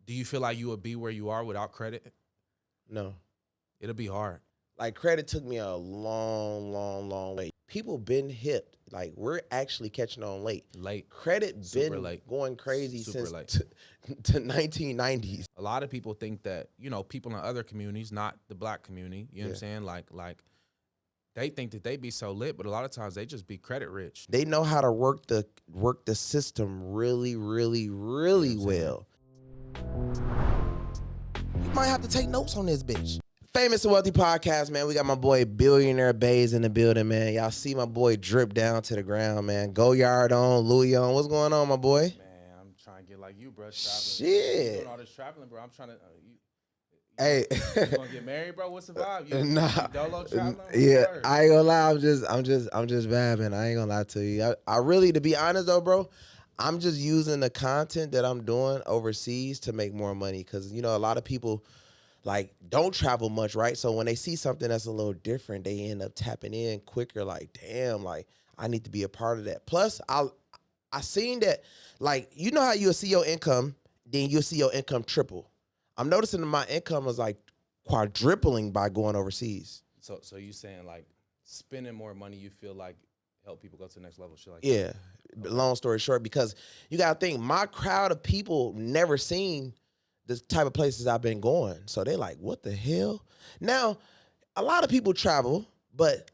Do you feel like you would be where you are without credit? No. It'll be hard. Like credit took me a long, long, long way. People been hip. Like we're actually catching on late. Late. Credit Super been late. going crazy Super since late. to 1990s. A lot of people think that, you know, people in other communities, not the black community, you know what I'm saying? Like they think that they be so lit, but a lot of times they just be credit rich. They know how to work the system really, really, really well. You might have to take notes on this bitch. Famous and Wealthy Podcast, man. We got my boy Billionaire Bays in the building, man. Y'all see my boy drip down to the ground, man. Go yard on, Louis on. What's going on, my boy? Man, I'm trying to get like you, bro. Traveling. Shit. You doing all this traveling, bro. I'm trying to. Hey, you gonna get married, bro? What's the vibe? You dolo traveling? Yeah, I ain't gonna lie. I'm just vabbing. I ain't gonna lie to you. I really, to be honest though, bro, I'm just using the content that I'm doing overseas to make more money. Cause you know, a lot of people like don't travel much, right? So when they see something that's a little different, they end up tapping in quicker. Like, damn, like I need to be a part of that. Plus, I seen that, like, you know how you'll see your income, then you'll see your income triple. I'm noticing that my income is like quadrupling by going overseas. So you saying like spending more money, you feel like help people go to the next level, shit like that? Yeah. Long story short, because you gotta think my crowd of people never seen the type of places I've been going. So they're like, what the hell? Now, a lot of people travel, but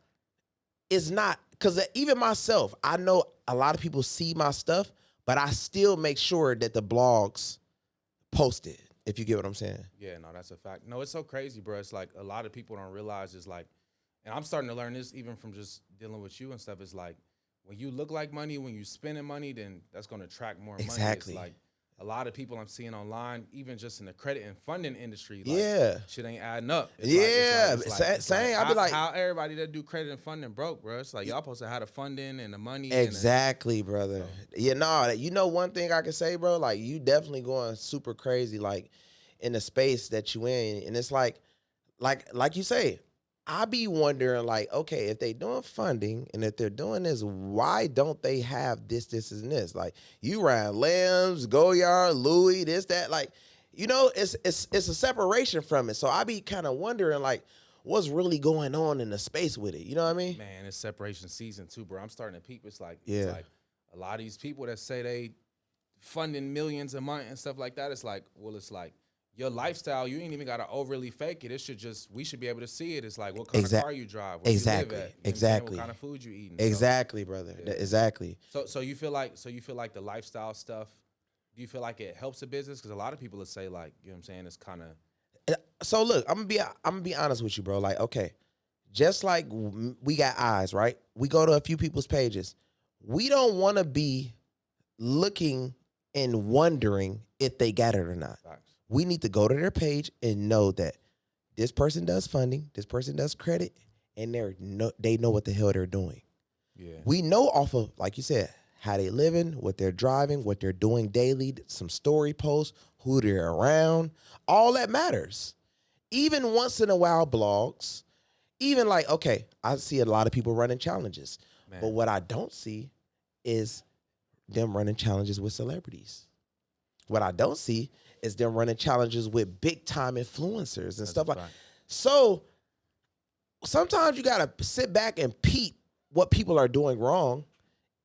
it's not, because even myself, I know a lot of people see my stuff, but I still make sure that the blogs post it, if you get what I'm saying. Yeah, no, that's a fact. No, it's so crazy, bro. It's like a lot of people don't realize it's like, and I'm starting to learn this even from just dealing with you and stuff. It's like when you look like money, when you spending money, then that's going to attract more money. Exactly. It's like a lot of people I'm seeing online, even just in the credit and funding industry, like, yeah, shit ain't adding up. Same. I be like, how everybody that do credit and funding broke, bro. It's like y'all supposed to have the funding and the money. Exactly, brother. So. Yeah, no, you know one thing I can say, bro, like you definitely going super crazy, like in the space that you in, and it's like you say, I be wondering, like, okay, if they doing funding and if they're doing this, why don't they have this, and this? Like, you ride Lambs, Goyard, Louis, this, that, like, you know, it's a separation from it. So I be kind of wondering, like, what's really going on in the space with it? You know what I mean? Man, it's separation season too, bro. I'm starting to peep. It's like a lot of these people that say they funding millions a month and stuff like that. It's like, well, it's like, your lifestyle, you ain't even got to overly fake it. It should just, we should be able to see it. It's like what kind of car you drive, where you live at, exactly. What kind of food you eating. Exactly, brother. Yeah. Exactly. So you feel like the lifestyle stuff, do you feel like it helps the business? Because a lot of people would say, like, you know what I'm saying, it's kind of. So look, I'm gonna be honest with you, bro. Like, okay, just like we got eyes, right? We go to a few people's pages. We don't want to be looking and wondering if they got it or not. Facts. We need to go to their page and know that this person does funding, this person does credit, and they know what the hell they're doing. Yeah. We know off of, like you said, how they living, what they're driving, what they're doing daily, some story posts, who they're around. All that matters. Even once in a while blogs, even like, okay, I see a lot of people running challenges. Man. But what I don't see is them running challenges with celebrities. What I don't see is them running challenges with big time influencers and stuff like that. So sometimes you got to sit back and peep what people are doing wrong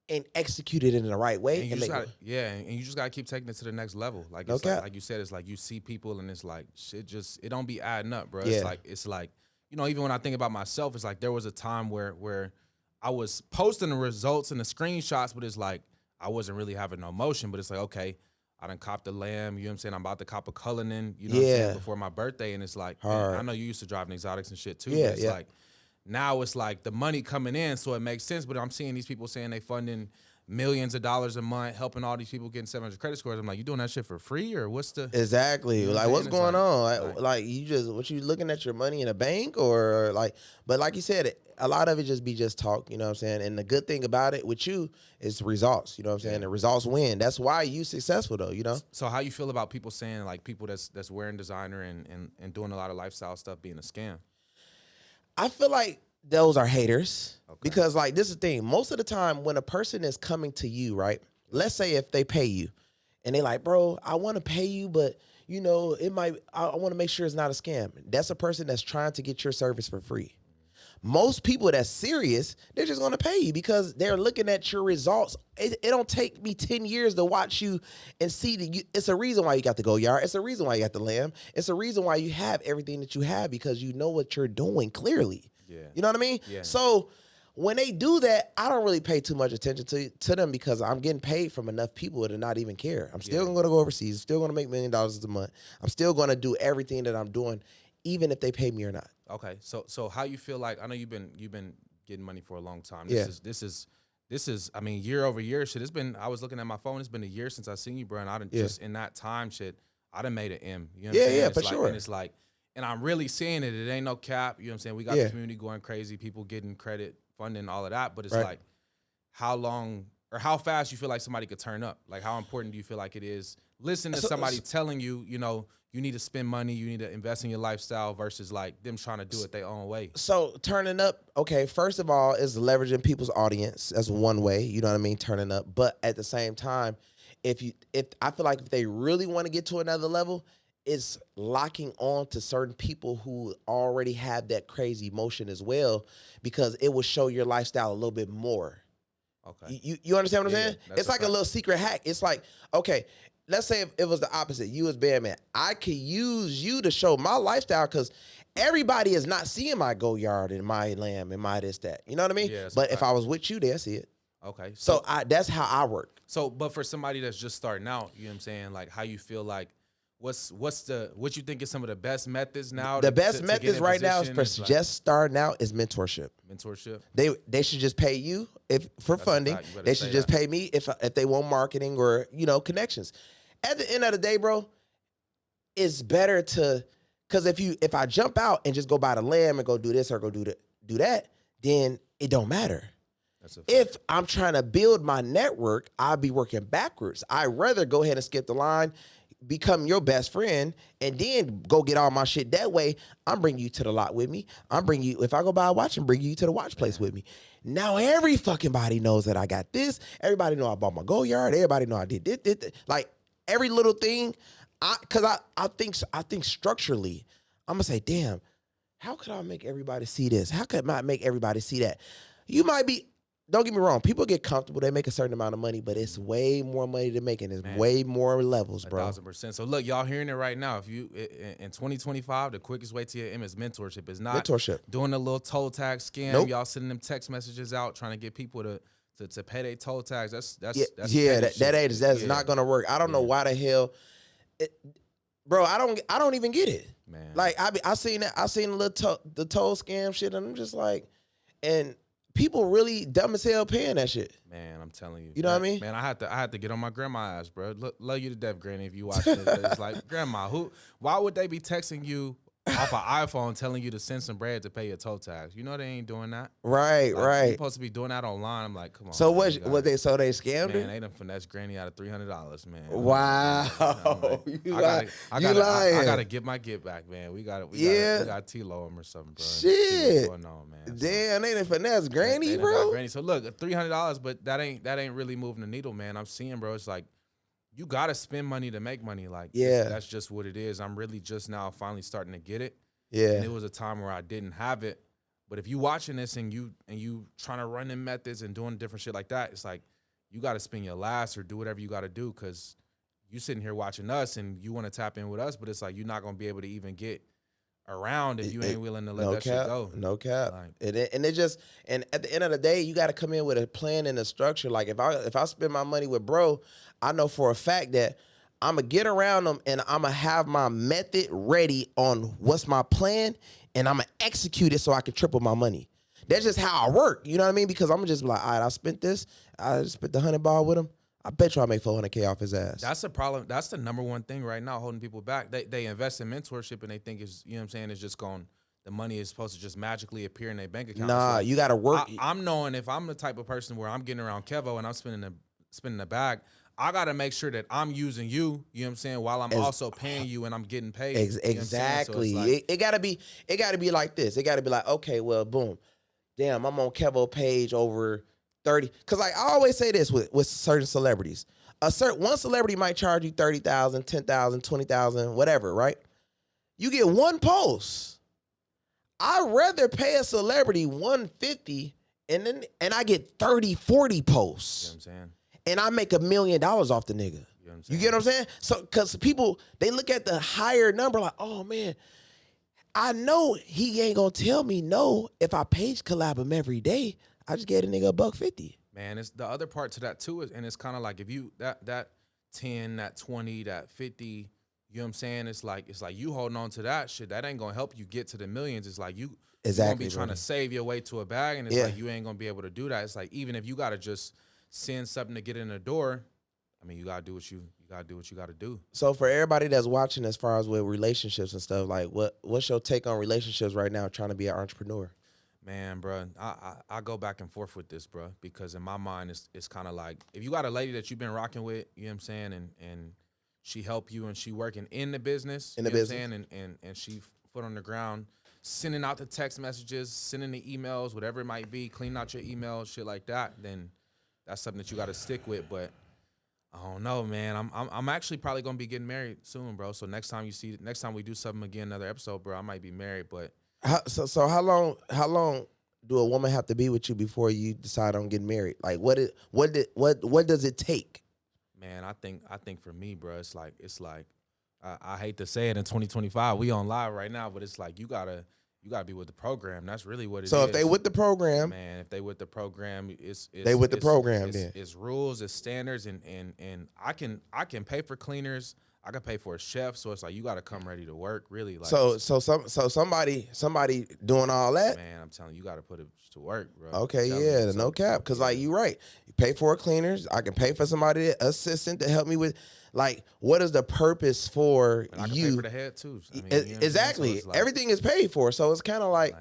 and execute it in the right way. And you just got to keep taking it to the next level. Like, it's like you said, it's like you see people and it's like, shit it don't be adding up, bro. Yeah. It's like, you know, even when I think about myself, it's like there was a time where I was posting the results and the screenshots, but it's like I wasn't really having no motion, but it's like, okay, I done copped a Lamb, you know what I'm saying? I'm about to cop a Cullinan, you know what I'm saying, before my birthday. And it's like, man, I know you used to driving exotics and shit too. Yeah, but it's like, now it's like the money coming in, so it makes sense. But I'm seeing these people saying they funding millions of dollars a month, helping all these people getting 700 credit scores. I'm like, you doing that shit for free or what's the? Exactly. You know like, what's going on? Like, you just, what you looking at your money in a bank or like, but like you said, a lot of it just be just talk, you know what I'm saying? And the good thing about it with you is results, you know what I'm saying? The results win. That's why you successful though, you know? So how you feel about people saying like people that's wearing designer and doing a lot of lifestyle stuff being a scam? I feel like those are haters because like this is the thing. Most of the time when a person is coming to you, right? Let's say if they pay you and they like, bro, I want to pay you, but you know, it might, I want to make sure it's not a scam. That's a person that's trying to get your service for free. Most people that's serious, they're just going to pay you because they're looking at your results. It don't take me 10 years to watch you and see that it's a reason why you got the go yard. It's a reason why you got the lamb. It's a reason why you have everything that you have because you know what you're doing clearly. Yeah. You know what I mean? Yeah. So when they do that, I don't really pay too much attention to them because I'm getting paid from enough people to not even care. I'm still going to go overseas. I'm still going to make $1 million a month. I'm still going to do everything that I'm doing, even if they pay me or not. Okay, so how you feel like? I know you've been getting money for a long time. This is I mean, year over year, shit. It's been, I was looking at my phone. It's been a year since I seen you, bro. And I done just in that time, shit, I done made an M. You know what I'm saying? For like, sure. And it's like, and I'm really seeing it. It ain't no cap. You know what I'm saying? We got the community going crazy. People getting credit, funding, all of that. But it's like, how long or how fast you feel like somebody could turn up? Like, how important do you feel like it is? Listen to somebody telling you, you know, you need to spend money, you need to invest in your lifestyle versus like them trying to do it their own way. So turning up, okay, first of all, is leveraging people's audience. That's one way, you know what I mean, turning up. But at the same time, if I feel like if they really want to get to another level, it's locking on to certain people who already have that crazy motion as well, because it will show your lifestyle a little bit more. Okay. You understand what I'm saying? It's like fact. a little secret hack. It's like, okay, let's say if it was the opposite. You as Bandman. I could use you to show my lifestyle because everybody is not seeing my go yard and my lamb and my this, that. You know what I mean? Yeah, but if I was with you, they'll see it. Okay. So that's how I work. So, but for somebody that's just starting out, you know what I'm saying? Like, how you feel like, what you think is some of the best methods now? The best methods right now is for like, just starting out is mentorship. Mentorship. They should just pay you for funding. They should just pay me if they want marketing or, you know, connections. At the end of the day, bro, it's better to, because if I jump out and just go buy the lamb and go do this or go do that, then it don't matter. If I'm trying to build my network, I'll be working backwards. I'd rather go ahead and skip the line, become your best friend, and then go get all my shit. That way, I'm bringing you to the lot with me. I'm bringing you, if I go buy a watch, I'm bringing you to the watch place with me. Now every fucking body knows that I got this. Everybody know I bought my go yard. Everybody know I did this. Like every little thing, because I think structurally, I'm gonna say, damn, how could I make everybody see this? How could I make everybody see that? You might be. Don't get me wrong. People get comfortable. They make a certain amount of money, but it's way more money to make, and it's way more levels, bro. 1,000%. So look, y'all hearing it right now. If you in 2025, the quickest way to your M is mentorship. It's not doing a little toll tag scam. Nope. Y'all sending them text messages out trying to get people to pay their toll tags. That's that's not gonna work. I don't know why the hell, bro. I don't even get it, man. Like I seen the toll scam shit, and I'm just like, and people really dumb as hell paying that shit. Man, I'm telling you. You know what I mean? Man, I had to get on my grandma's ass, bro. Love you to death, Granny, if you watch this. It's like, Grandma, why would they be texting you off an iPhone telling you to send some bread to pay your toll tax? You know they ain't doing that. Right. You're supposed to be doing that online. I'm like, come on. So they scammed her? Man, they done finesse Granny out of $300, man. Wow. You lying. I gotta get my get back, man. We gotta T-Lo him or something, bro. Shit. What's going on, man? Damn, they done finesse Granny, bro. Granny. So look, $300, but that ain't really moving the needle, man. I'm seeing, bro. It's like, you gotta spend money to make money. Like, that's just what it is. I'm really just now finally starting to get it. Yeah. And it was a time where I didn't have it. But if you watching this and you trying to run them methods and doing different shit like that, it's like you gotta spend your last or do whatever you gotta do, because you sitting here watching us and you want to tap in with us, but it's like you're not gonna be able to even get around if you ain't willing to let that shit go. No cap. Like, and at the end of the day, you got to come in with a plan and a structure. Like if I spend my money with bro, I know for a fact that I'm gonna get around them and I'm gonna have my method ready on what's my plan, and I'm gonna execute it so I can triple my money. That's just how I work. You know what I mean? Because I'm gonna just be like, all right, I spent the $100 with him. I bet you I make $400K off his ass. That's the problem. That's the number one thing right now holding people back. They invest in mentorship and they think the money is supposed to just magically appear in their bank account. Nah, like, you got to work. I'm knowing if I'm the type of person where I'm getting around Kevo and I'm spending the bag, I got to make sure that I'm using you, you know what I'm saying, while I'm also paying you and I'm getting paid. Exactly. You know so it gotta be like this. It gotta be like, okay, well, boom. Damn, I'm on Kevo page over 30. Cause like I always say this with certain celebrities. one celebrity might charge you 30,000, 10,000, 20,000, whatever, right? You get one post. I'd rather pay a celebrity 150 and I get 30, 40 posts. You know what I'm saying? And I make $1 million off the nigga. You get what I'm saying? So, because people, they look at the higher number like, oh, man, I know he ain't going to tell me no if I page collab him every day. I just gave a nigga $150. Man, it's the other part to that, too, and it's kind of like if you, that 10, that 20, that 50, you know what I'm saying? It's like you holding on to that shit. That ain't going to help you get to the millions. It's like you're going to be trying to save your way to a bag, and it's like you ain't going to be able to do that. It's like even if you got to just send something to get in the door, I mean, you gotta do what you gotta do. So for everybody that's watching, as far as with relationships and stuff, like what's your take on relationships right now? Trying to be an entrepreneur. Man, bro, I go back and forth with this, bro, because in my mind it's kind of like if you got a lady that you've been rocking with, you know what I'm saying, and she help you and she working in the business, you know what I'm saying, and she foot on the ground, sending out the text messages, sending the emails, whatever it might be, cleaning out your emails, shit like that, then that's something that you got to stick with, but. I don't know, man. I'm actually probably gonna be getting married soon, bro. So next time we do something again, another episode, bro, I might be married. But so how long do a woman have to be with you before you decide on getting married? Like what does it take? Man, I think for me, bro, it's like I hate to say it in 2025, we on live right now, but it's like you gotta be with the program. That's really what it is. So if they with the program, man, if they with the program, it's rules, it's standards, and I can pay for cleaners. I can pay for a chef. So it's like you got to come ready to work. Really, like so somebody doing all that. Man, I'm telling you, got to put it to work, bro. Okay, yeah, no cap. Because like you right, you pay for a cleaners. I can pay for somebody assistant to help me with. Like, what is the purpose for and I can you? Pay for the head too. I mean, exactly. So like, everything is paid for. So it's kind of like,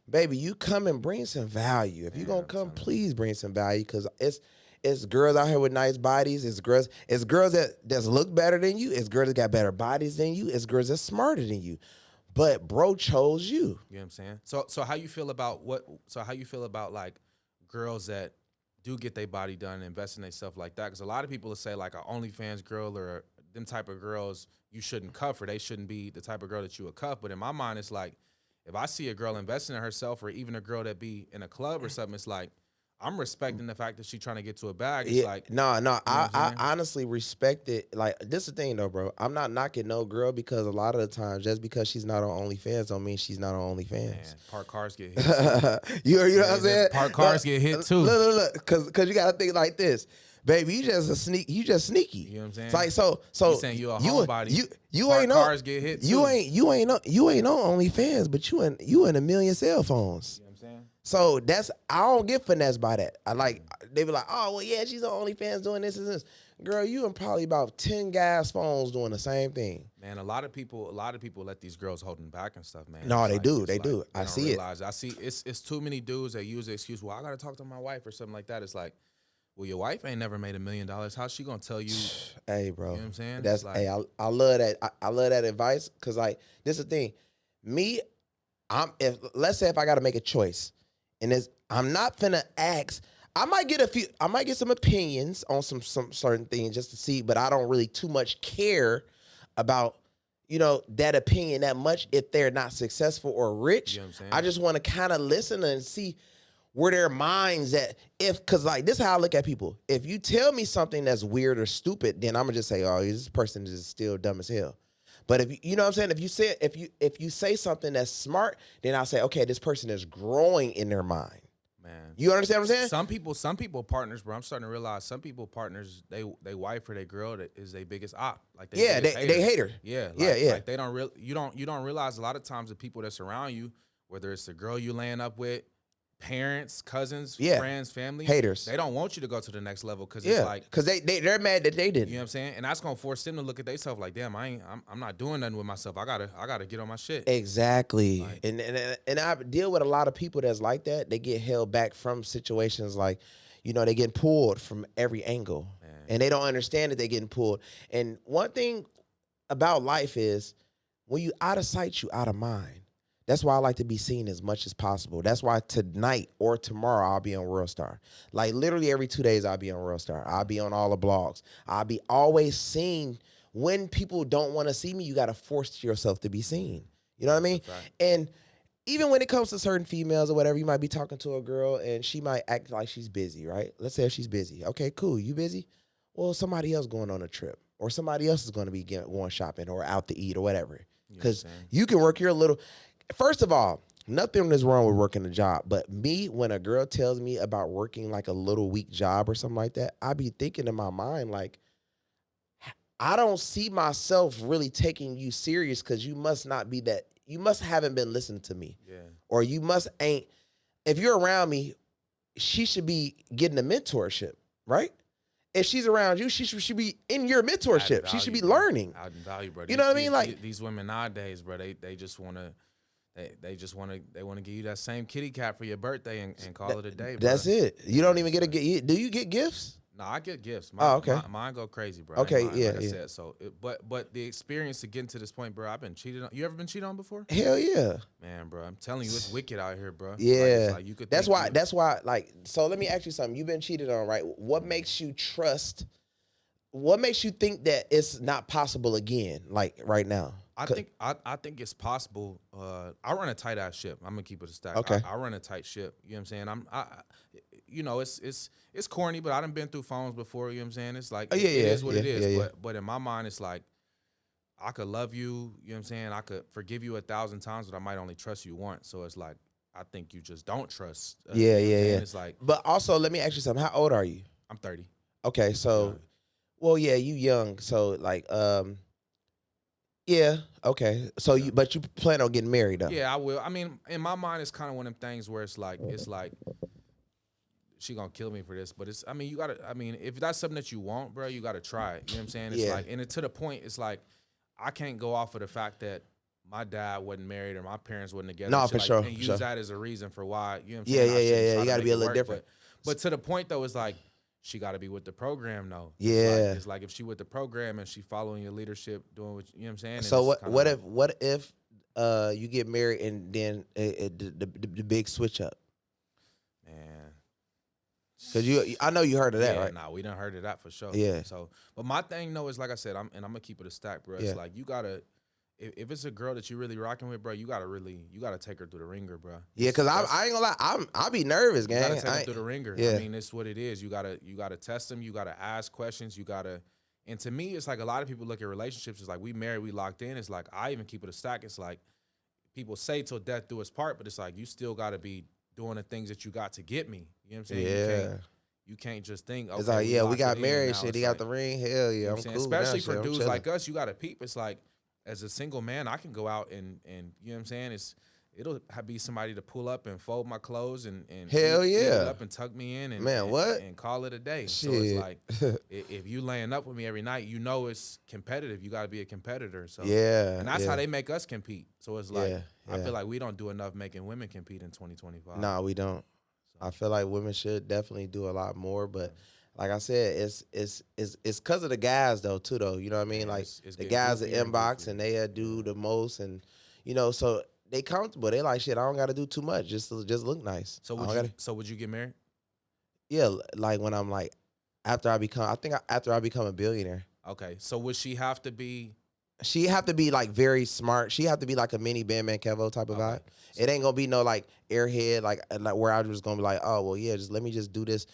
baby, you come and bring some value. If you're gonna come, please bring some value, because it's girls out here with nice bodies. It's girls that look better than you. It's girls that got better bodies than you. It's girls that's smarter than you. But bro chose you. You know what I'm saying? So how you feel about like girls that do get their body done and invest in themselves like that? Because a lot of people will say like an OnlyFans girl or them type of girls you shouldn't cuff, or they shouldn't be the type of girl that you would cuff. But in my mind, it's like if I see a girl investing in herself, or even a girl that be in a club or something, it's like I'm respecting the fact that she's trying to get to a bag. It's like I honestly respect it. Like, this is the thing though, bro. I'm not knocking no girl, because a lot of the times just because she's not on OnlyFans don't mean she's not on OnlyFans. Man, parked cars get hit. you know what I'm saying? Parked cars get hit too. Look, because you gotta think like this. Baby, you just sneaky. You know what I'm saying? It's like so you saying you a homebody. You ain't on cars get hit too. You ain't on OnlyFans, but you in a million cell phones. You know what I'm saying? So I don't get finessed by that. They be like, oh well, yeah, she's on OnlyFans doing this and this. Girl, you in probably about 10 guys' phones doing the same thing. Man, a lot of people let these girls holding back and stuff, man. No, they do. I see it. I see it's too many dudes that use the excuse, well, I gotta talk to my wife or something like that. It's like, well, your wife ain't never made $1 million. How's she gonna tell you? Hey, bro. You know what I'm saying? That's like, hey, I love that. I love that advice, because like this is the thing. Let's say if I gotta make a choice, and I'm not finna ask. I might get some opinions on some certain things just to see, but I don't really too much care about, that opinion that much if they're not successful or rich. You know what I'm saying? I just want to kind of listen and see where their minds at. Because like this is how I look at people. If you tell me something that's weird or stupid, then I'm gonna just say, oh, this person is still dumb as hell. But if you know what I'm saying, if you say something that's smart, then I'll say, okay, this person is growing in their mind. Man, you understand what I'm saying? Some people partners, bro. I'm starting to realize some people partners, they wife or they girl that is their biggest op. Like they hate her. Yeah, Like they don't you don't realize a lot of times the people that surround you, whether it's the girl you laying up with, parents, cousins, friends, family, haters. They don't want you to go to the next level, because it's like, because they're mad that they didn't. You know what I'm saying? And that's gonna force them to look at themselves like, damn, I'm not doing nothing with myself. I gotta get on my shit. Exactly. Like, and I deal with a lot of people that's like that. They get held back from situations like, they get pulled from every angle, and they don't understand that they're getting pulled. And one thing about life is, when you out of sight, you out of mind. That's why I like to be seen as much as possible. That's why tonight or tomorrow I'll be on World Star. Like literally every 2 days I'll be on World Star. I'll be on all the blogs. I'll be always seen. When people don't want to see me, you got to force yourself to be seen. You know what I mean? And even when it comes to certain females or whatever, you might be talking to a girl and she might act like she's busy, right? Let's say if she's busy. Okay, cool. You busy? Well, somebody else going on a trip or somebody else is going to be going shopping or out to eat or whatever. Because you can work your little... First of all, nothing is wrong with working a job. But me, when a girl tells me about working like a little weak job or something like that, I be thinking in my mind like, I don't see myself really taking you serious because you must not be that. You must haven't been listening to me. Yeah. Or you must ain't. If you're around me, she should be getting a mentorship, right? If she's around you, she should be in your mentorship. She should be learning. Adding value, bro. You know what I mean? Like these women nowadays, bro, they just want to. They just want to give you that same kitty cat for your birthday and call it a day, bro. That's it. You don't even get a gift. Do you get gifts? No, I get gifts. Okay. Mine go crazy, bro. Okay, I said, so, but the experience to getting to this point, bro, I've been cheated on. You ever been cheated on before? Hell yeah, man, bro. I'm telling you, it's wicked out here, bro. Yeah, like you could. That's why. Like, so let me ask you something. You've been cheated on, right? What makes you trust? What makes you think that it's not possible again? Like right now. I think it's possible. I run a tight ass ship. I'm gonna keep it a stack. Okay. I run a tight ship. You know what I'm saying? It's corny, but I done been through phones before. You know what I'm saying? It's like it is what it is. But in my mind, it's like I could love you. You know what I'm saying? I could forgive you 1,000 times, but I might only trust you once. So it's like I think you just don't trust. Yeah. It's like. But also, let me ask you something. How old are you? I'm 30. Okay, so, well, yeah, you young. So like, yeah, okay. So but you plan on getting married though? Yeah, I will. I mean, in my mind, it's kind of one of them things where it's like she gonna kill me for this, but it's. I mean, you gotta. I mean, if that's something that you want, bro, you gotta try it. You know what I'm saying? It's like, and to the point, it's like I can't go off of the fact that my dad wasn't married or my parents wasn't together. No, for sure. And use that as a reason for why. You know what I'm saying? Yeah. You gotta be a little different. But to the point though, it's like. She got to be with the program, though. Yeah, it's like if she with the program and she following your leadership, doing what you know what I'm saying. So what if you get married and then the big switch up, man? Because I know you heard of that, right? Nah, we done heard of that for sure. Yeah. So, but my thing though is like I said, I'm gonna keep it a stack, bro. It's like you gotta. If it's a girl that you really rocking with, bro, you gotta take her through the ringer, bro. Yeah, because I ain't gonna lie, I'll be nervous, gang. You gotta take her through the ringer. Yeah. I mean, it's what it is. You gotta test them. You gotta ask questions. And to me, it's like a lot of people look at relationships. It's like we married, we locked in. It's like I even keep it a stack. It's like people say till death do us part, but it's like you still gotta be doing the things that you got to get me. You know what I'm saying? Yeah. You can't just think. Okay, it's like we got married. Shit, he got the ring. Hell yeah, I'm cool. Especially for dudes like us, you gotta peep. It's like. As a single man, I can go out and you know what I'm saying? It'll be somebody to pull up and fold my clothes and hell eat yeah, it up and tuck me in and and call it a day. Shit. So it's like if you laying up with me every night, you know it's competitive. You got to be a competitor. So yeah, and that's how they make us compete. So it's like I feel like we don't do enough making women compete in 2025. Nah, we don't. So. I feel like women should definitely do a lot more, but. Like I said, it's because of the guys though too though. You know what I mean? Like it's the guys that inbox and they do the most, and you know, so they comfortable. They like shit. I don't got to do too much just look nice. So would you get married? Yeah, like when I'm like after I become a billionaire. Okay, so would she have to be? She have to be like very smart. She have to be like a mini bandmankevo type of vibe. It ain't gonna be no like airhead like where I was gonna be like, oh well yeah, just let me just do this.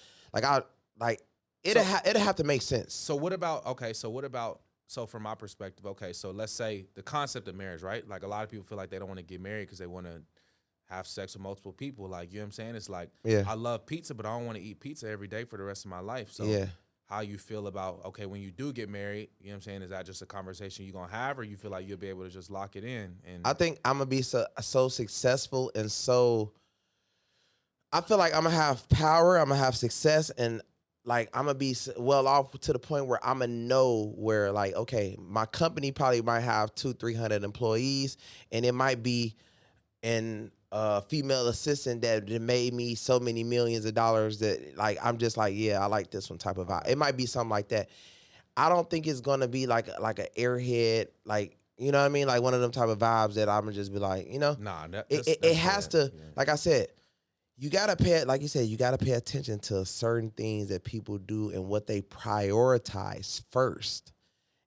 It'll have to make sense. So what about so from my perspective, okay, so let's say the concept of marriage, right? Like a lot of people feel like they don't want to get married because they want to have sex with multiple people. Like, you know what I'm saying? It's like, I love pizza, but I don't want to eat pizza every day for the rest of my life. So how you feel about, okay, when you do get married, you know what I'm saying? Is that just a conversation you're going to have, or you feel like you'll be able to just lock it in? And I think I'm going to be so successful and so, I feel like I'm going to have power, I'm going to have success, and like I'm gonna be well off to the point where I'm gonna know where like, okay, my company probably might have 200-300 employees, and it might be an female assistant that made me so many millions of dollars that like I'm just like, yeah, I like this one type of vibe. It might be something like that. I don't think it's gonna be like an airhead, like, You know what I mean? Like one of them type of vibes that I'm gonna just be like, Nah, it has to. Yeah. Like I said, you gotta pay. Like you said, you gotta pay attention to certain things that people do and what they prioritize first.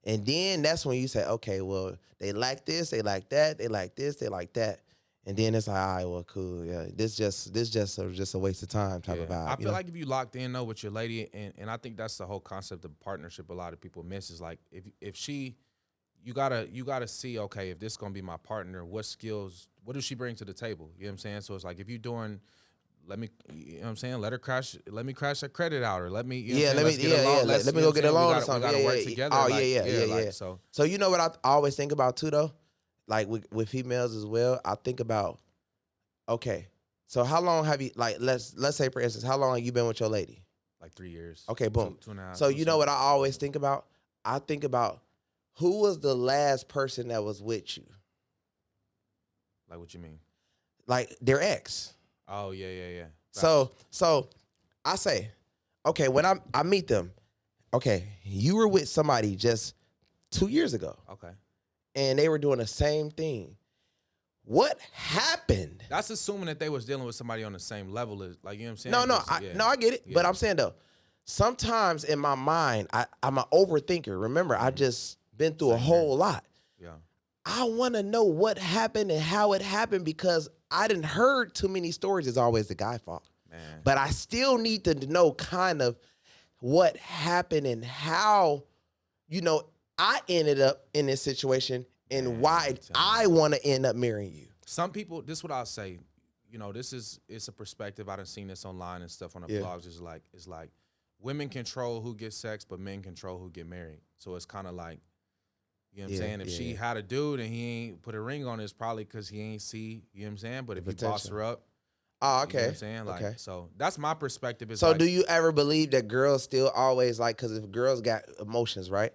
And then that's when you say, okay, well, they like this, they like that, they like this, they like that. And then it's like, all right, well, cool. Yeah, this just a waste of time type of vibe. I feel like if you locked in though with your lady, and I think that's the whole concept of partnership a lot of people miss is like if she, you gotta see, okay, if this is gonna be my partner, what skills, what does she bring to the table? You know what I'm saying? So it's like if you're doing, you know what I'm saying? Let me crash her credit out, or let me, let me go get a loan or something. We gotta work together. Oh, like, yeah. So you know what I always think about too though? Like with females as well, I think about, okay, so how long have you, like, let's say for instance, how long have you been with your lady? Like 3 years. Okay, boom. 2.5. So you know what I always think about? I think about who was the last person that was with you? Like what you mean? Like their ex. Oh, yeah. So I say, okay, when I meet them, okay, you were with somebody just 2 years ago. Okay. And they were doing the same thing. What happened? That's assuming that they was dealing with somebody on the same level as, like, you know what I'm saying? I get it. Yeah. But I'm saying though, sometimes in my mind, I'm an overthinker. Remember, I just been through a whole lot. Yeah. I want to know what happened and how it happened because I didn't heard too many stories. It's always the guy's fault. Man. But I still need to know kind of what happened and how, I ended up in this situation and why I want to end up marrying you. Some people, this is what I'll say, it's a perspective. I done seen this online and stuff on the blogs. It's like women control who gets sex, but men control who get married. So it's kind of like, you know what I'm saying? If she had a dude and he ain't put a ring on it, it's probably because he ain't see, you know what I'm saying? But if you boss her up, oh, okay. You know what I'm saying? Like, okay. So that's my perspective. So like, do you ever believe that girls still always like, because if girls got emotions, right?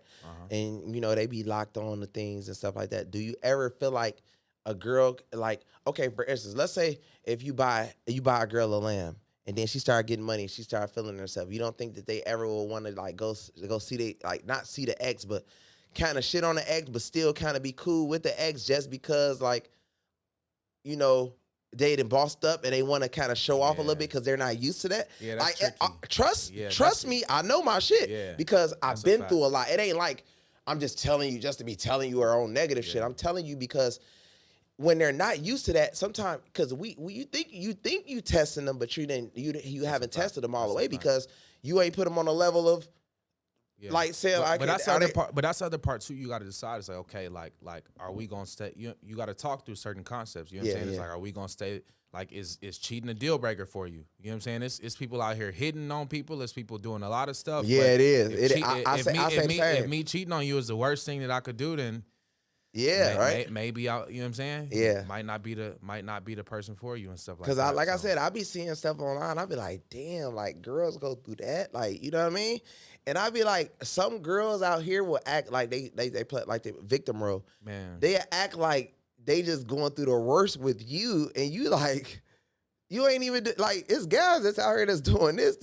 And, they be locked on to things and stuff like that. Do you ever feel like a girl, like, okay, for instance, let's say if you buy a girl a lamb and then she started getting money, she started feeling herself. You don't think that they ever will want to like go see not see the ex, but kind of shit on the ex, but still kind of be cool with the ex just because like, they done bossed up and they want to kind of show off a little bit because they're not used to that. Yeah, that's tricky. Trust me, I know my shit because I've been through a lot. It ain't like I'm just telling you just to be telling you our own negative shit. I'm telling you because when they're not used to that, sometimes because you think you testing them, but you haven't tested them all the way because you ain't put them on a level of like saying but that's the other part. But that's the other part too. You got to decide. It's like, okay, like are we gonna stay? You got to talk through certain concepts. You know what I'm saying? It's like, are we gonna stay? Like, is cheating a deal breaker for you? You know what I'm saying? It's people out here hitting on people. It's people doing a lot of stuff. Yeah, it is. If me cheating on you is the worst thing that I could do, then right? Maybe you know what I'm saying? Yeah, might not be the person for you and stuff like that. Because I said, I be seeing stuff online. I be like, damn, like girls go through that, like you know what I mean? And I be like, some girls out here will act like they play like the victim role. Man, they act like they just going through the worst with you, and you like, you ain't even like it's guys that's out here that's doing this.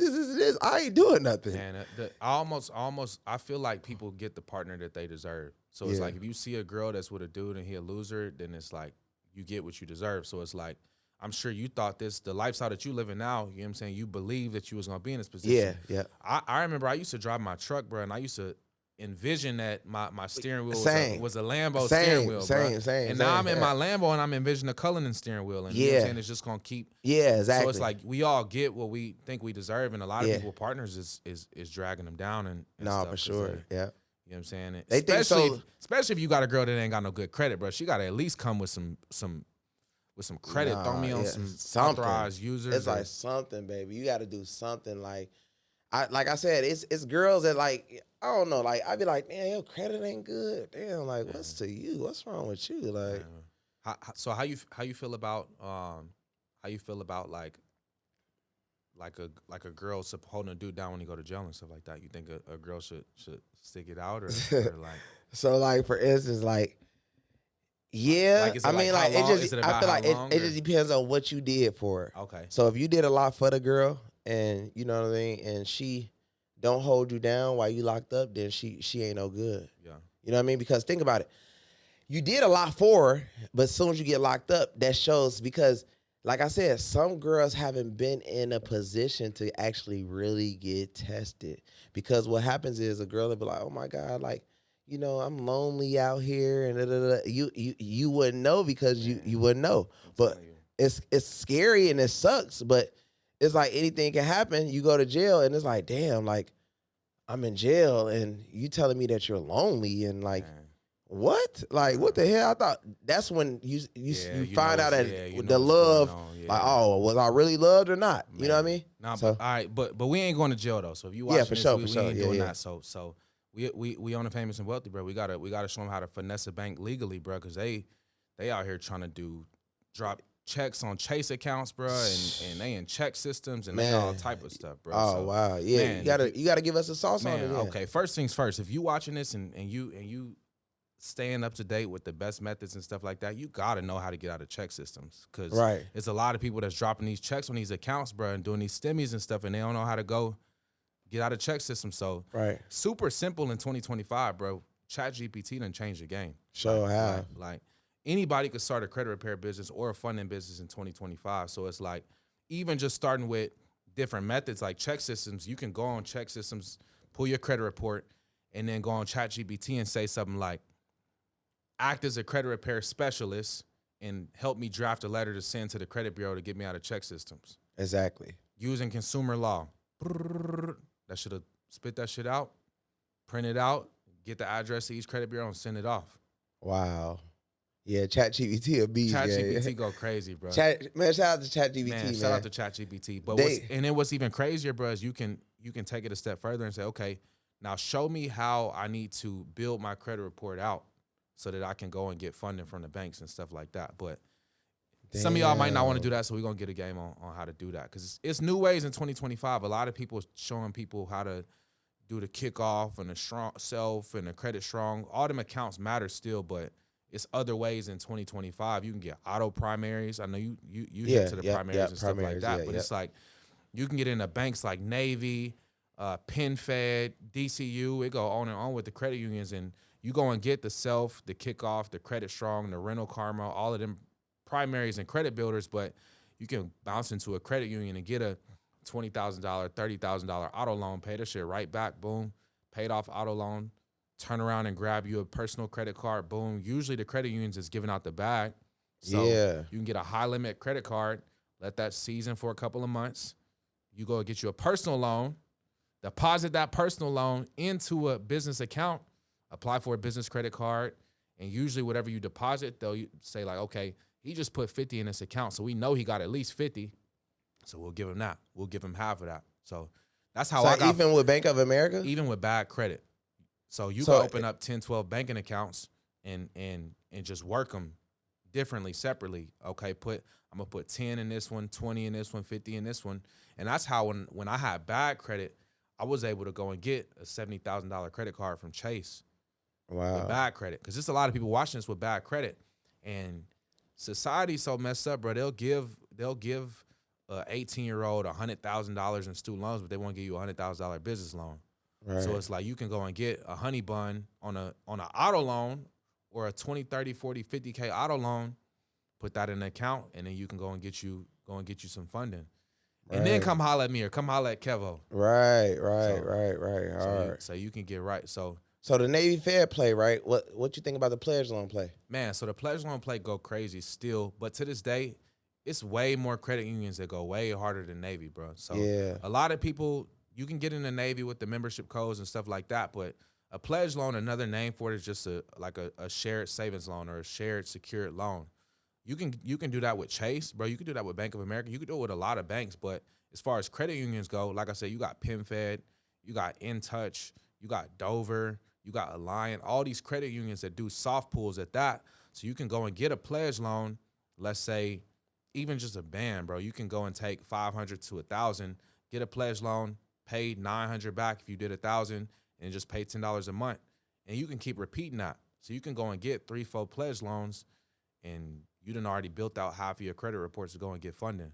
I ain't doing nothing. Man, I feel like people get the partner that they deserve. So it's like if you see a girl that's with a dude and he a loser, then it's like you get what you deserve. So it's like I'm sure you thought the lifestyle that you living now, you know what I'm saying? You believe that you was gonna be in this position. Yeah. I remember I used to drive my truck, bro, and I used to envision that my steering wheel was a Lambo steering wheel, bro. And now I'm in my Lambo and I'm envisioning a Cullinan steering wheel. And you know what I'm saying? It's just gonna keep. Yeah, exactly. So it's like we all get what we think we deserve, and a lot of people partners is dragging them down and stuff, for sure. Yeah. You know what I'm saying? They especially if you got a girl that ain't got no good credit, bro. She got to at least come with some credit. Throw me on some authorized users. It's like something, baby. You got to do something. Like I said, it's girls that like I don't know. Like I be like, man, your credit ain't good. Damn, like what's to you? What's wrong with you? Like, how you feel about like a girl holding a dude down when you go to jail and stuff like that? You think a girl should stick it out or like? So like for instance, like I mean like it just I feel like it just depends on what you did for her. Okay. So if you did a lot for the girl and you know what I mean, and she don't hold you down while you locked up, then she ain't no good. Yeah. You know what I mean? Because think about it. you did a lot for her, but as soon as you get locked up, that shows because, like I said, some girls haven't been in a position to actually really get tested. Because what happens is a girl will be like, "Oh my God, like, I'm lonely out here," and da, da, da. You wouldn't know because you wouldn't know. But it's scary and it sucks. But it's like anything can happen. You go to jail and it's like, damn, like I'm in jail and you telling me that you're lonely and like. Man. What? Like, what the hell? I thought that's when you find out that the love, like, oh, was I really loved or not? Man. You know what I mean? Nah, so, but all right, but we ain't going to jail though. So if you watching this, we ain't doing that. So we on the Famous and Wealthy, bro. We gotta show them how to finesse a bank legally, bro, because they out here trying to drop checks on Chase accounts, bro, and they in check systems and they all type of stuff, bro. Oh, so, wow, yeah, man, you gotta give us a sauce on it. Yeah. Okay, first things first. If you watching this and you staying up to date with the best methods and stuff like that, you gotta know how to get out of check systems, because it's a lot of people that's dropping these checks on these accounts, bro, and doing these stimmies and stuff, and they don't know how to go get out of check systems. So super simple in 2025, bro. ChatGPT done changed the game. Like anybody could start a credit repair business or a funding business in 2025. So it's like even just starting with different methods like check systems, you can go on check systems, pull your credit report, and then go on ChatGPT and say something like, act as a credit repair specialist and help me draft a letter to send to the credit bureau to get me out of check systems. Exactly. Using consumer law. That should have spit that shit out, print it out, get the address to each credit bureau and send it off. Wow. Yeah, ChatGPT a beast. ChatGPT go crazy, bro. Man, shout out to ChatGPT, man. Shout out to ChatGPT. But what's even crazier, bro, is you can take it a step further and say, okay, now show me how I need to build my credit report out so that I can go and get funding from the banks and stuff like that. But some of y'all might not want to do that, so we're going to get a game on how to do that. Because it's new ways in 2025. A lot of people showing people how to do the kickoff and the strong self and the credit strong. All them accounts matter still, but it's other ways in 2025. You can get auto primaries. I know you hit to the primaries and stuff like that, but it's like you can get into banks like Navy, PenFed, DCU. It go on and on with the credit unions, and you go and get the self, the kickoff, the credit strong, the rental karma, all of them primaries and credit builders, but you can bounce into a credit union and get a $20,000, $30,000 auto loan, pay the shit right back, boom, paid off auto loan, turn around and grab you a personal credit card, boom. Usually the credit unions is giving out the bag. So you can get a high limit credit card, let that season for a couple of months. You go get you a personal loan, deposit that personal loan into a business account, apply for a business credit card, and usually whatever you deposit, they'll say like, okay, he just put 50 in this account, so we know he got at least 50, so we'll give him that. We'll give him half of that. So that's how I got. Even with Bank of America? Even with bad credit. So you can open up 10, 12 banking accounts and just work them differently, separately. Okay, I'm going to put 10 in this one, 20 in this one, 50 in this one. And that's how when I had bad credit, I was able to go and get a $70,000 credit card from Chase. Wow. With bad credit. Because there's a lot of people watching this with bad credit. And society's so messed up, bro. They'll give a 18-year-old $100,000 in student loans, but they won't give you a $100,000 business loan. Right. So it's like you can go and get a honey bun on an auto loan or a 20, 30, 40, 50K auto loan, put that in an account, and then you can go and get you some funding. Right. And then come holler at me or come holler at Kevo. Right. Hard. So you can get right. So the Navy Fed play, right? What you think about the pledge loan play? Man, so the pledge loan play go crazy still, but to this day, it's way more credit unions that go way harder than Navy, bro. So a lot of people, you can get in the Navy with the membership codes and stuff like that, but a pledge loan, another name for it is just a shared savings loan or a shared secured loan. You can do that with Chase, bro. You can do that with Bank of America. You can do it with a lot of banks, but as far as credit unions go, like I said, you got PenFed, you got InTouch, you got Dover, you got Alliant, all these credit unions that do soft pulls at that. So you can go and get a pledge loan, let's say, even just a band, bro. You can go and take $500 to $1,000, get a pledge loan, pay $900 back if you did $1,000, and just pay $10 a month. And you can keep repeating that. So you can go and get 3-4 pledge loans, and you done already built out half of your credit reports to go and get funding.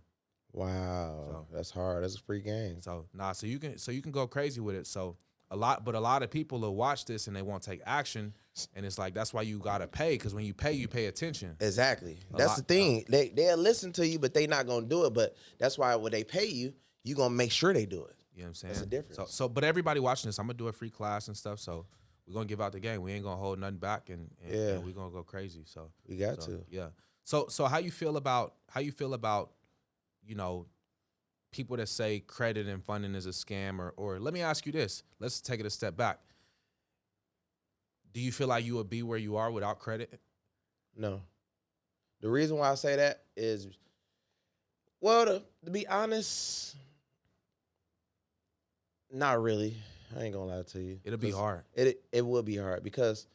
Wow, that's hard. That's a free game. So so you can go crazy with it. So a lot of people will watch this and they won't take action And it's like, that's why you gotta pay, because when you pay attention. Exactly. That's the thing. They'll listen to you, but they not gonna do it. But that's why when they pay you, you gonna make sure they do it. You know what I'm saying? That's the difference. So but everybody watching this, I'm gonna do a free class and stuff. So we're gonna give out the game. We ain't gonna hold nothing back, and we're gonna go crazy. So we got to. Yeah. So how you feel about you know, people that say credit and funding is a scam, or let me ask you this. Let's take it a step back. Do you feel like you would be where you are without credit? No. The reason why I say that is, well, to be honest, not really. I ain't gonna lie to you. It'll be hard. It will be hard because,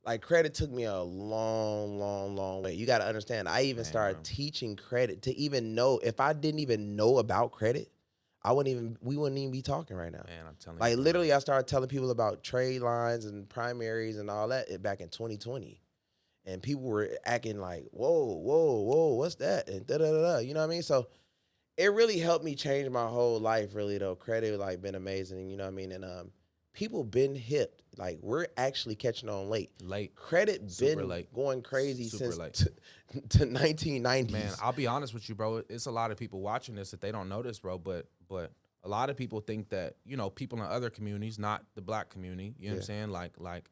like, credit took me a long way. You got to understand. I even started teaching credit to even know. If I didn't even know about credit, we wouldn't even be talking right now. Man, I'm telling you. Like, literally, I started telling people about trade lines and primaries and all that back in 2020. And people were acting like, whoa, what's that? And da-da-da-da, you know what I mean? So it really helped me change my whole life, really, though. Credit, like, been amazing, you know what I mean? And people been hip. Like, we're actually catching on late. Credit Super been late. going crazy Super since late. to 1990s. Man, I'll be honest with you, bro. It's a lot of people watching this that they don't know this, bro. But a lot of people think that, you know, people in other communities, not the black community, you know what I'm saying? Like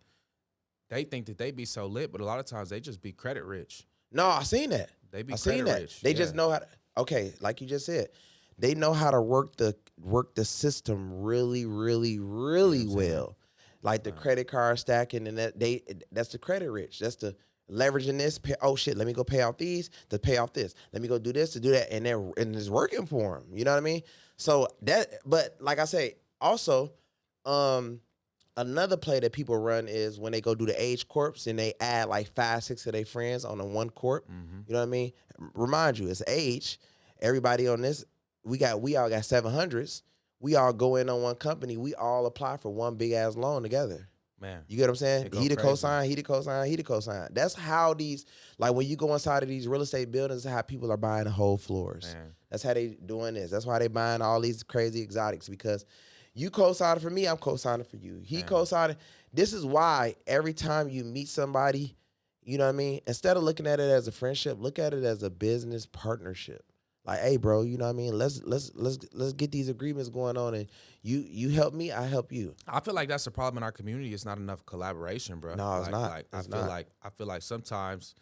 they think that they be so lit, but a lot of times they just be credit rich. No, I seen that. They be I credit seen that. rich. They just know how to, okay, like you just said, they know how to work the system really well. Like the credit card stacking, and that's the credit rich. That's the leveraging this. Oh shit, let me go pay out these to pay off this. Let me go do this to do that, and it's working for them. You know what I mean? So but like I say, also, another play that people run is when they go do the age corps and they add like 5, 6 of their friends on the one corp. Mm-hmm. You know what I mean? Remind you, it's age. Everybody on this, we all got 700s. We all go in on one company. We all apply for one big ass loan together. Man, you get what I'm saying? He the crazy. cosign, he the cosign, he the cosign. That's how these, like when you go inside of these real estate buildings, that's how people are buying the whole floors. Man. That's how they doing this. That's why they buying all these crazy exotics, because you co-signing for me, I'm co-signing for you. He co-signing. This is why every time you meet somebody, you know what I mean? Instead of looking at it as a friendship, look at it as a business partnership. Like, hey, bro, you know what I mean? Let's get these agreements going on, and you help me, I help you. I feel like that's the problem in our community. It's not enough collaboration, bro. No, it's not. Like I feel like sometimes,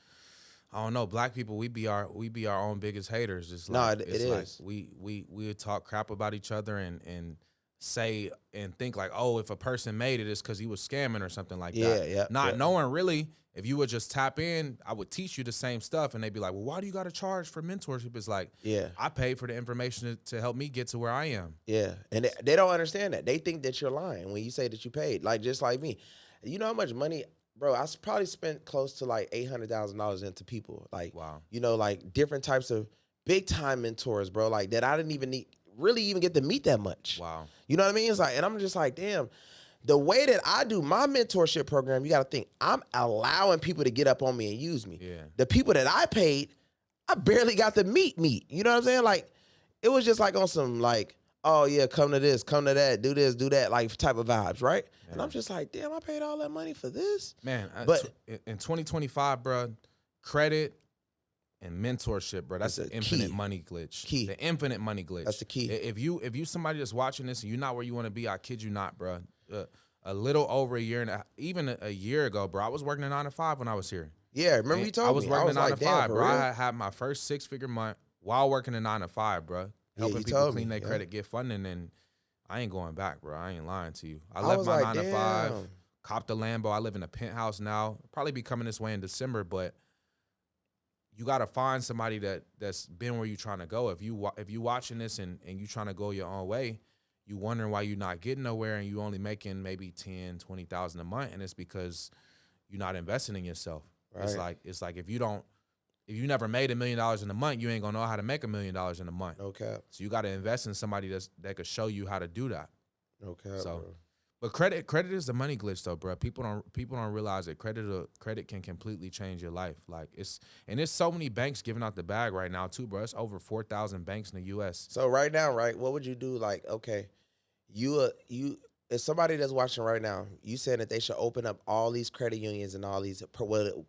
I don't know, black people, we be our own biggest haters. It's like, no, it is. Like we would talk crap about each other and say and think like, oh, if a person made it, it's because he was scamming or something like that. Yeah. Not knowing really, if you would just tap in, I would teach you the same stuff, and they'd be like, well, why do you got to charge for mentorship? It's like, I paid for the information to help me get to where I am. Yeah, and they don't understand that. They think that you're lying when you say that you paid. Like, just like me. You know how much money, bro, I probably spent close to like $800,000 into people. Like, wow. You know, like different types of big time mentors, bro, like that I didn't even really even get to meet that much. Wow. You know what I mean? It's like, and I'm just like, damn. The way that I do my mentorship program, you got to think, I'm allowing people to get up on me and use me. Yeah. The people that I paid, I barely got to meet. You know what I'm saying? Like, it was just like on some like, oh yeah, come to this, come to that, do this, do that, like type of vibes, right? Yeah. And I'm just like, damn, I paid all that money for this. Man, but in 2025, bro, credit and mentorship, bro, that's the infinite money glitch. The infinite money glitch. That's the key. If you somebody that's watching this and you're not where you want to be, I kid you not, bro. A little over a year and even a year ago, bro, I was working a 9 to 5 when I was here. Yeah, remember you told me. I was working a 9 to 5, bro. Real? I had my first 6-figure month while working a 9 to 5, bro. Helping people clean their credit, get funding, and I ain't going back, bro. I ain't lying to you. I left my 9 to 5, copped a Lambo. I live in a penthouse now. Probably be coming this way in December, but you got to find somebody that's been where you trying to go. If you watching this and you trying to go your own way, you wondering why you're not getting nowhere and you only making maybe 10, 20,000 a month, and it's because you're not investing in yourself. Right. It's like if you never made $1 million in a month, you ain't gonna know how to make $1 million in a month. Okay. So you got to invest in somebody that could show you how to do that. Okay. So, bro. But credit is the money glitch though, bro. People don't realize that credit can completely change your life. Like there's so many banks giving out the bag right now too, bro. It's over 4,000 banks in the U.S. So right now, right, what would you do? Like, okay, you if somebody that's watching right now, you saying that they should open up all these credit unions and all these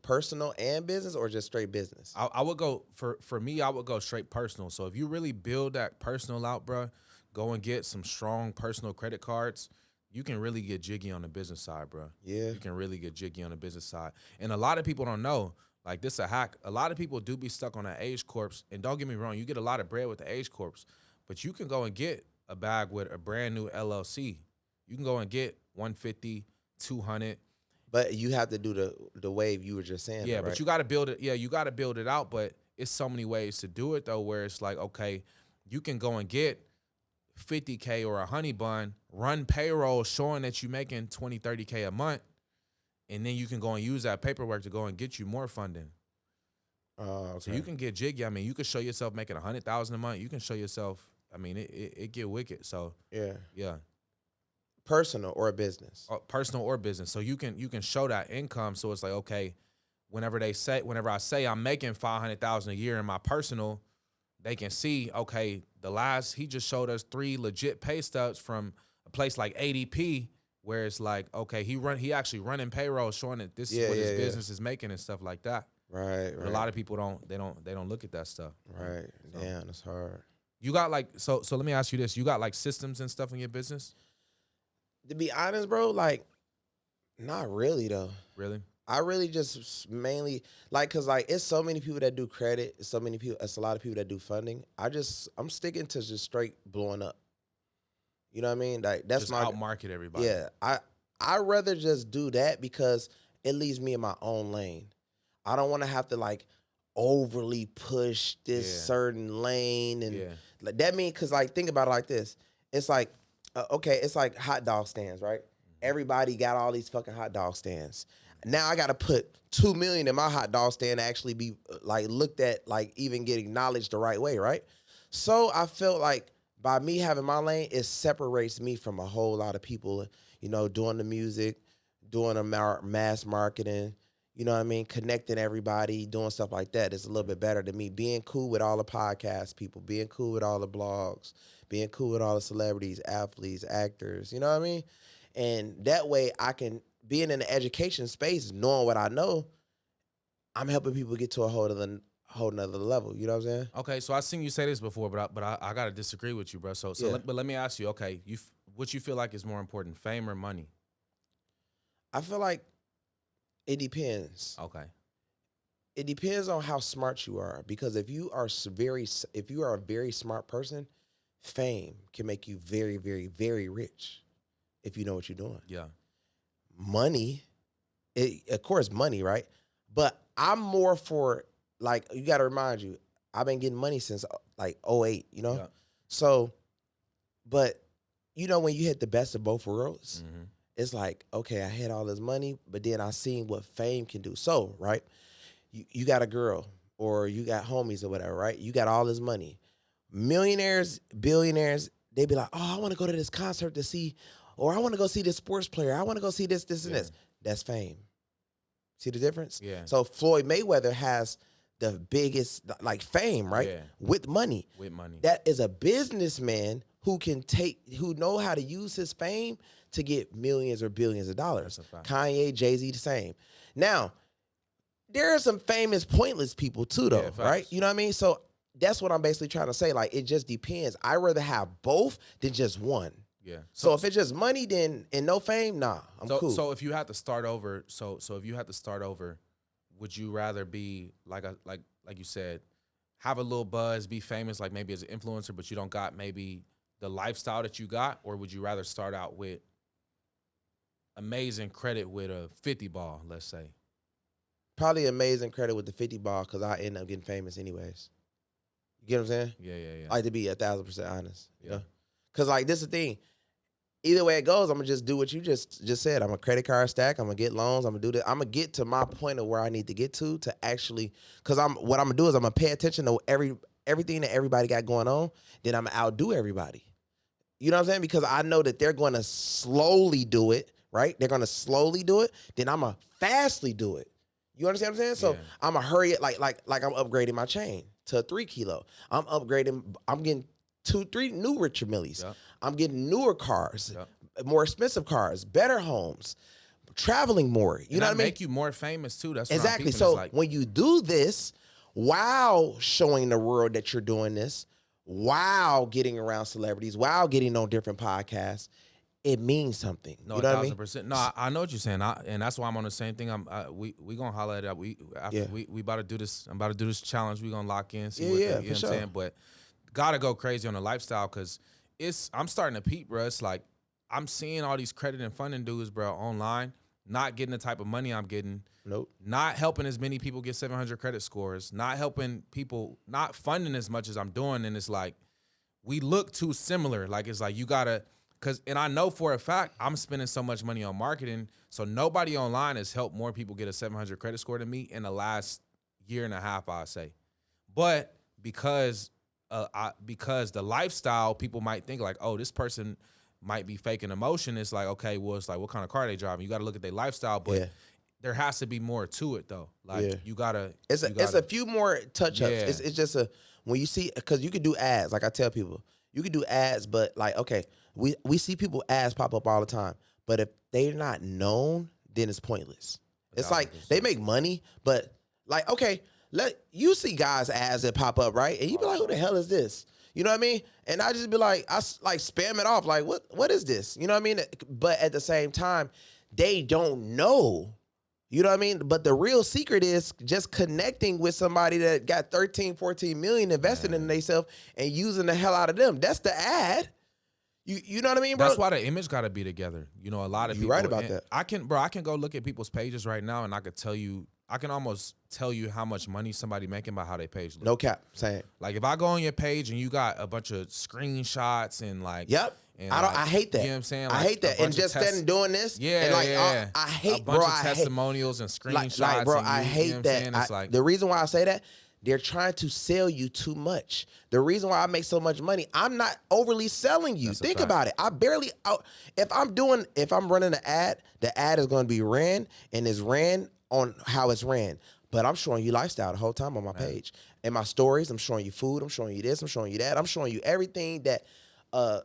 personal and business, or just straight business? I would go for me. I would go straight personal. So if you really build that personal out, bro, go and get some strong personal credit cards. You can really get jiggy on the business side, bro. Yeah. You can really get jiggy on the business side. And a lot of people don't know, like, this a hack. A lot of people do be stuck on an Age Corps. And don't get me wrong, you get a lot of bread with the Age Corps. But you can go and get a bag with a brand new LLC. You can go and get 150, 200. But you have to do the wave you were just saying. Yeah, right? But you got to build it. Yeah, you got to build it out. But it's so many ways to do it, though, where it's like, okay, you can go and get 50K or a honey bun, run payroll showing that you're making 20, 30K a month, and then you can go and use that paperwork to go and get you more funding. Okay. So you can get jiggy. I mean, you can show yourself making 100,000 a month. You can show yourself. I mean, it get wicked. So yeah. Personal or business? Personal or business. So you can show that income. So it's like, okay, whenever I say I'm making 500,000 a year in my personal, they can see, okay, he just showed us 3 legit pay stubs from a place like ADP, where it's like, okay, he actually running payroll, showing that this is what his business is making and stuff like that. Right. But a lot of people don't look at that stuff. Right. So, damn, that's hard. You got like so let me ask you this. You got like systems and stuff in your business? To be honest, bro, like, not really though. Really? I really just mainly cause it's so many people that do credit. It's a lot of people that do funding. I'm sticking to just straight blowing up. You know what I mean? Like, that's just out market everybody. Yeah, I rather just do that because it leaves me in my own lane. I don't want to have to like overly push this certain lane, and like, that means, cause like, think about it like this. It's like it's like hot dog stands, right? Everybody got all these fucking hot dog stands. Now I got to put $2 million in my hot dog stand to actually be like looked at, like even get acknowledged the right way, right? So I felt like by me having my lane, it separates me from a whole lot of people, you know, doing the music, doing the mass marketing, you know what I mean, connecting everybody, doing stuff like that. It's a little bit better than me being cool with all the podcast people, being cool with all the blogs, being cool with all the celebrities, athletes, actors, you know what I mean? And that way I can, being in the education space, knowing what I know, I'm helping people get to a whole nother level. You know what I'm saying? Okay, so I've seen you say this before, but I gotta disagree with you, bro. So but let me ask you, okay, what you feel like is more important, fame or money? I feel like it depends. Okay. It depends on how smart you are, because if you are a very smart person, fame can make you very, very, very rich if you know what you're doing. Yeah. Money, of course, money, right? But I'm more for, like, you got to remind you, I've been getting money since like 2008, you know? Yeah. So, but you know, when you hit the best of both worlds, it's like, okay, I had all this money, but then I seen what fame can do. So, right, you got a girl or you got homies or whatever, right? You got all this money. Millionaires, billionaires, they be like, oh, I want to go to this concert to see, or I want to go see this sports player. I want to go see this, and this. That's fame. See the difference? Yeah. So Floyd Mayweather has the biggest, like, fame, right? Yeah. With money. With money. That is a businessman who know how to use his fame to get millions or billions of dollars. Kanye, Jay-Z, the same. Now, there are some famous, pointless people too, though, right? You know what I mean? So that's what I'm basically trying to say. Like, it just depends. I'd rather have both than just one. Yeah. So if it's just money, then and no fame, nah, I'm cool. So if you had to start over, would you rather be like you said, have a little buzz, be famous, like maybe as an influencer, but you don't got maybe the lifestyle that you got, or would you rather start out with amazing credit with a 50 ball, let's say? Probably amazing credit with the 50 ball, because I end up getting famous anyways. You get what I'm saying? Yeah. I like to be 1,000% honest. Yeah. Because, like, this is the thing. Either way it goes, I'm going to just do what you just said. I'm a credit card stack. I'm going to get loans. I'm going to do that. I'm going to get to my point of where I need to get to actually, because what I'm going to do is I'm going to pay attention to everything that everybody got going on. Then I'm going to outdo everybody. You know what I'm saying? Because I know that they're going to slowly do it, right? They're going to slowly do it. Then I'm going to fastly do it. You understand what I'm saying? So I'm going to hurry it like I'm upgrading my chain to a 3 kilo. I'm getting 2-3 new Richard Millies. Yep. I'm getting newer cars. Yep. more expensive cars, better homes, traveling more. You know what I mean? Make you more famous too. That's exactly. What so like. When you do this while showing the world that you're doing this, while getting around celebrities, while getting on different podcasts, it means something. No, you know 1,000%. No, I know what you're saying, and that's why I'm on the same thing. We gonna holler at that. We about to do this. I'm about to do this challenge. We gonna lock in. See what you know what I'm saying. But gotta go crazy on the lifestyle because I'm starting to peep, bro. It's like I'm seeing all these credit and funding dudes, bro, online, not getting the type of money I'm getting. Nope. Not helping as many people get 700 credit scores. Not helping people. Not funding as much as I'm doing. And it's like we look too similar. Like it's like you gotta. And I know for a fact I'm spending so much money on marketing, so nobody online has helped more people get a 700 credit score than me in the last year and a half, I'd say. But because the lifestyle, people might think like, oh, this person might be faking emotion. It's like, okay, well, it's like, what kind of car they driving? You got to look at their lifestyle, but there has to be more to it though. Like you gotta. It's a few more touch ups. Yeah. It's just when you see, because you could do ads. Like I tell people, you could do ads, but like, okay. We see people ads pop up all the time, but if they're not known, then it's pointless. It's like they make money, but like, okay, you see guys ads that pop up, right? And you be like, who the hell is this? You know what I mean? And I just be like, I like spam it off, like, what is this? You know what I mean? But at the same time, they don't know. You know what I mean? But the real secret is just connecting with somebody that got 13, 14 million invested in themselves and using the hell out of them. That's the ad. You know what I mean, bro? That's why the image got to be together. You know, a lot of people. You're right about that. I can go look at people's pages right now, and I can almost tell you how much money somebody making by how they page looks. No cap, same. Like if I go on your page and you got a bunch of screenshots and like, yep. And I hate that. You know what I'm saying? Like I hate that. And just standing doing this. Yeah, and like, yeah. I hate, a bunch of testimonials and screenshots. Like, bro, and I hate you know that. The reason why I say that, they're trying to sell you too much. The reason why I make so much money, I'm not overly selling you. Think about it. If I'm running an ad, the ad is going to be ran and is ran on how it's ran. But I'm showing you lifestyle the whole time on my page. In my stories, I'm showing you food. I'm showing you this. I'm showing you that. I'm showing you everything that a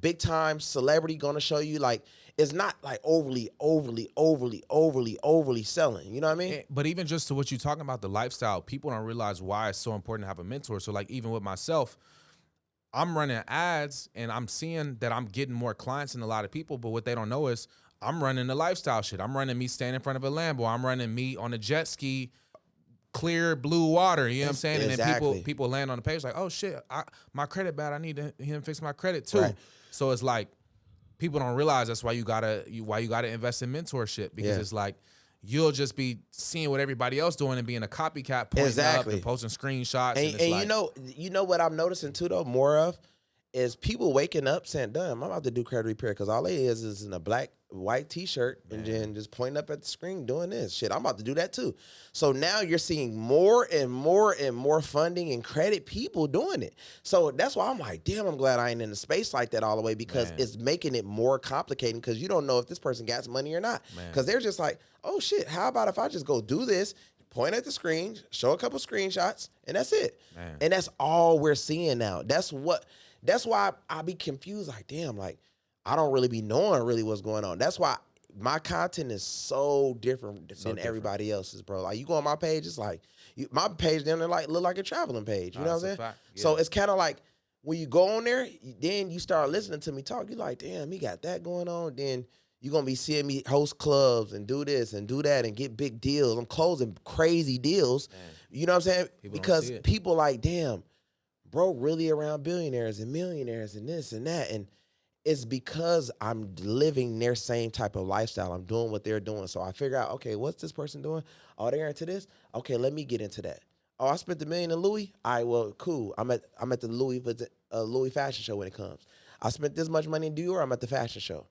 big time celebrity going to show you. Like, it's not like overly selling. You know what I mean? But even just to what you're talking about, the lifestyle, people don't realize why it's so important to have a mentor. So like even with myself, I'm running ads and I'm seeing that I'm getting more clients than a lot of people. But what they don't know is I'm running the lifestyle shit. I'm running me standing in front of a Lambo. I'm running me on a jet ski, clear blue water. You know what I'm saying? Exactly. And then people land on the page like, oh shit, my credit bad. I need him fix my credit too. Right. So it's like, people don't realize that's why you gotta invest in mentorship, because it's like you'll just be seeing what everybody else doing and being a copycat, pointing up and posting screenshots. And like, you know what I'm noticing too though, more of is people waking up saying, "Damn, I'm about to do credit repair," because all it is in a white t-shirt and then just pointing up at the screen doing this shit. I'm about to do that too. So now you're seeing more and more and more funding and credit people doing it. So that's why I'm like, damn, I'm glad I ain't in the space like that all the way, because it's making it more complicated, because you don't know if this person got money or not. Because they're just like, oh shit, how about if I just go do this, point at the screen, show a couple screenshots, and that's it. And that's all we're seeing now. That's why I be confused. Like, damn, like, I don't really be knowing really what's going on. That's why my content is so different than everybody else's, bro. Like, you go on my page, it's like, my page then like look like a traveling page. You know what I'm saying? Yeah. So it's kind of like when you go on there, then you start listening to me talk. You're like, damn, he got that going on. Then you're going to be seeing me host clubs and do this and do that and get big deals. I'm closing crazy deals. You know what I'm saying? Because people like, damn, bro, really around billionaires and millionaires and this and that. And it's because I'm living their same type of lifestyle. I'm doing what they're doing. So I figure out, okay, what's this person doing? Oh, they're into this? Okay, let me get into that. Oh, I spent $1 million in Louis? All right, well, cool. I'm at the Louis fashion show when it comes. I spent this much money in Dior, I'm at the fashion show.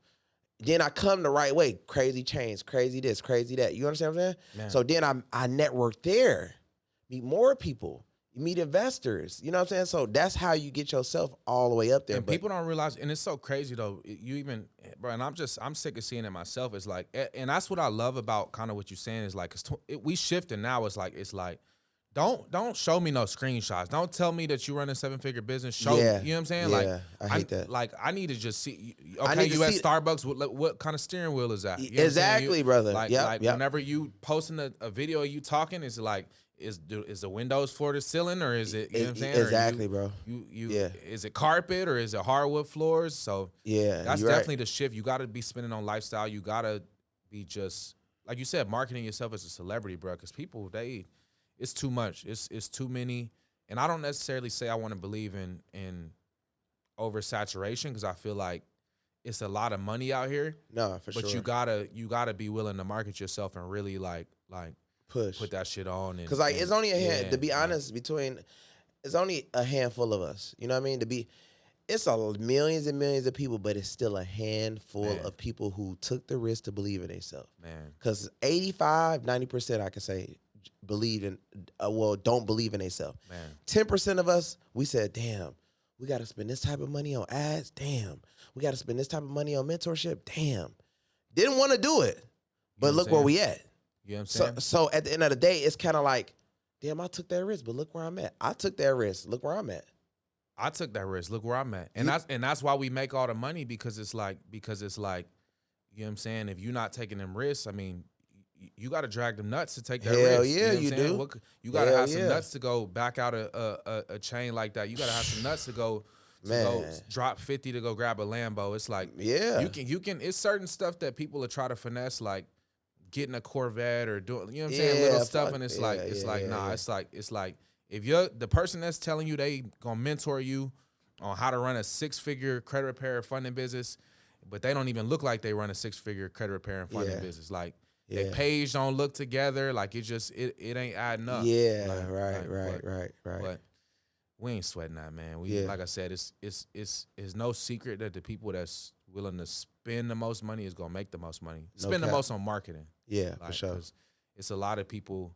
Then I come the right way. Crazy chains, crazy this, crazy that. You understand what I'm saying? Man. So then I network there, meet more people. You meet investors, you know what I'm saying? So that's how you get yourself all the way up there. And people don't realize, and it's so crazy though, bro, and I'm sick of seeing it myself. It's like, and that's what I love about kind of what you're saying is like, we shifting now. It's like, don't show me no screenshots. Don't tell me that you run a 7-figure business. Show me. You know what I'm saying? Yeah, I hate that. Like I need to just see. Okay, you at Starbucks. What kind of steering wheel is that? You know exactly, brother. Like whenever you posting a video of you talking, is it like is the windows floor to ceiling, or is it, you know what I'm saying? Exactly, bro. Is it carpet or is it hardwood floors? So that's definitely the shift. You got to be spending on lifestyle. You got to be just like you said, marketing yourself as a celebrity, bro. Because people it's too much. It's too many. And I don't necessarily say I want to believe in oversaturation, because I feel like it's a lot of money out here. No, for sure. But you gotta be willing to market yourself and really like push, put that shit on. Because like it's only a hand. To be honest, it's only a handful of us. You know what I mean? It's millions and millions of people, but it's still a handful of people who took the risk to believe in themselves. Man, because 85-90%, I can say, believe in don't believe in themselves. 10% of us, we said, damn, we got to spend this type of money on ads. Damn, we got to spend this type of money on mentorship. Damn, didn't want to do it, but look where we at. You know what I'm saying? So at the end of the day, it's kind of like, damn, I took that risk, but look where I'm at. I took that risk. Look where I'm at. I took that risk. Look where I'm at. And that's why we make all the money, because it's like, you know what I'm saying? If you're not taking them risks, I mean, you got to drag them nuts to take that risk. Hell yeah, you know you do. You got to have some nuts to go back out a chain like that. You got to have some nuts to go drop 50 to go grab a Lambo. It's like, you can. It's certain stuff that people will try to finesse, like getting a Corvette or doing, you know what I'm saying, little stuff. And it's like, it's like if you're the person that's telling you they gonna mentor you on how to run a 6-figure credit repair funding business, but they don't even look like they run a 6-figure credit repair and funding business, like. Their page don't look together. Like it ain't adding up. Yeah, right. But we ain't sweating that, man. Like I said, it's no secret that the people that's willing to spend the most money is gonna make the most money. Spend the most on marketing. Yeah, for sure. It's a lot of people.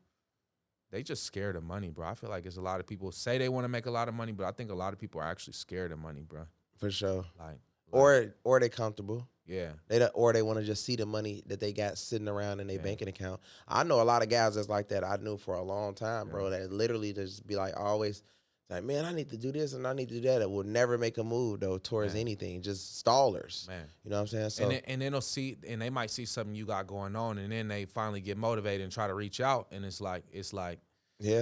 They just scared of money, bro. I feel like it's a lot of people say they want to make a lot of money, but I think a lot of people are actually scared of money, bro. For sure. Like or they comfortable. Yeah. They want to just see the money that they got sitting around in their banking account. I know a lot of guys that's like that. I knew for a long time, bro, that literally just be like always like, man, I need to do this and I need to do that. It will never make a move though towards anything. Just stallers. Man. You know what I'm saying? So and then they might see something you got going on, and then they finally get motivated and try to reach out, and it's like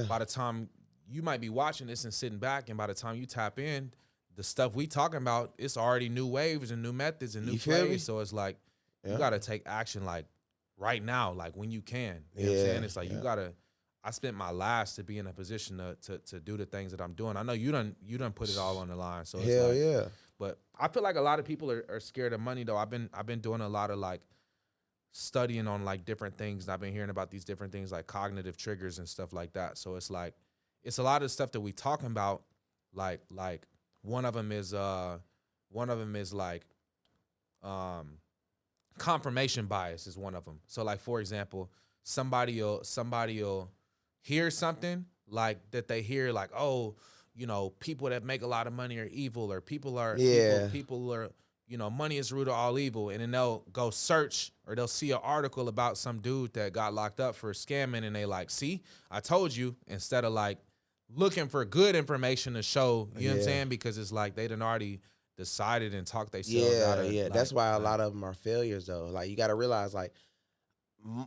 by the time you might be watching this and sitting back, and by the time you tap in, the stuff we talking about, it's already new waves and new methods and new plays. So it's like you got to take action like right now, like when you can. You know what I'm saying? It's like you got to. I spent my last to be in a position to do the things that I'm doing. I know you done put it all on the line. So it's But I feel like a lot of people are scared of money though. I've been doing a lot of like studying on like different things. And I've been hearing about these different things like cognitive triggers and stuff like that. So it's like it's a lot of stuff that we talking about like. One of them is like confirmation bias is one of them. So like, for example, somebody'll hear something like that they hear like, oh, you know, people that make a lot of money are evil, or people are you know, money is the root of all evil. And then they'll go search, or they'll see an article about some dude that got locked up for scamming, and they like, see, I told you, instead of like looking for good information to show, you know what I'm saying? Because it's like they done already decided and talked themselves out of like, that's why a lot of them are failures though. Like you got to realize like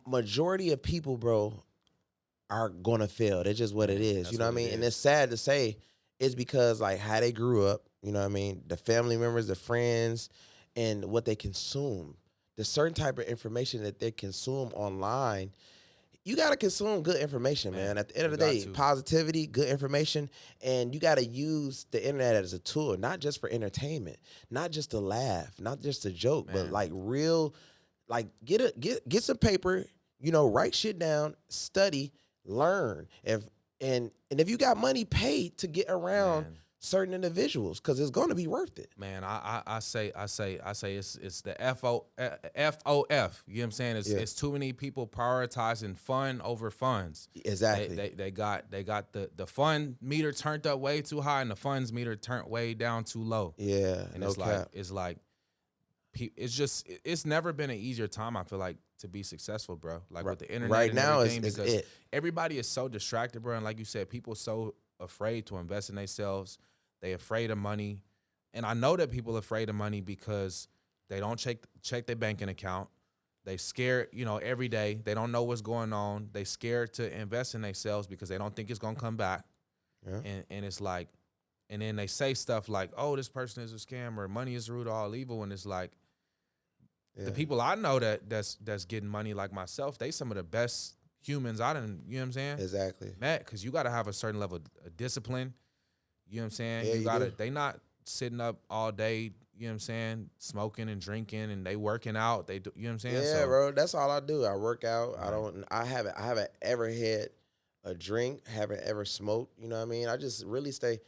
majority of people, bro, are going to fail. That's just what it is. That's, you know what I mean? And it's sad to say, it's because like how they grew up, you know what I mean? The family members, the friends, and what they consume. The certain type of information that they consume online. You got to consume good information, man. At the end of the day, positivity, good information, and you got to use the internet as a tool, not just for entertainment, not just to laugh, not just to joke, but like real, like get some paper, you know, write shit down, study, learn. If you got money, pay to get around certain individuals, because it's going to be worth it. Man, I say it's the FOF. You know what I'm saying? It's too many people prioritizing fun over funds. Exactly. They got the fun meter turned up way too high, and the funds meter turned way down too low. Yeah. And it's like it's never been an easier time. I feel like to be successful, bro. Like with the internet right and now everything, is because it. everybody is so distracted, bro. And like you said, people so afraid to invest in themselves. They afraid of money. And I know that people are afraid of money because they don't check their banking account. They scared, every day. They don't know what's going on. They scared to invest in themselves because they don't think it's gonna come back. Yeah. And it's like, and then they say stuff like, "Oh, this person is a scammer. Money is the root of all evil." And it's like, the people I know that's getting money like myself, they some of the best humans I done. You know what I'm saying? Exactly. Matt, because you got to have a certain level of discipline. You know what I'm saying? Yeah, you got to. do. They not sitting up all day. You know what I'm saying? Smoking and drinking, and they working out. They do. You know what I'm saying? Yeah, bro. That's all I do. I work out. Right. I haven't ever had a drink. Haven't ever smoked. You know what I mean? I just really stay.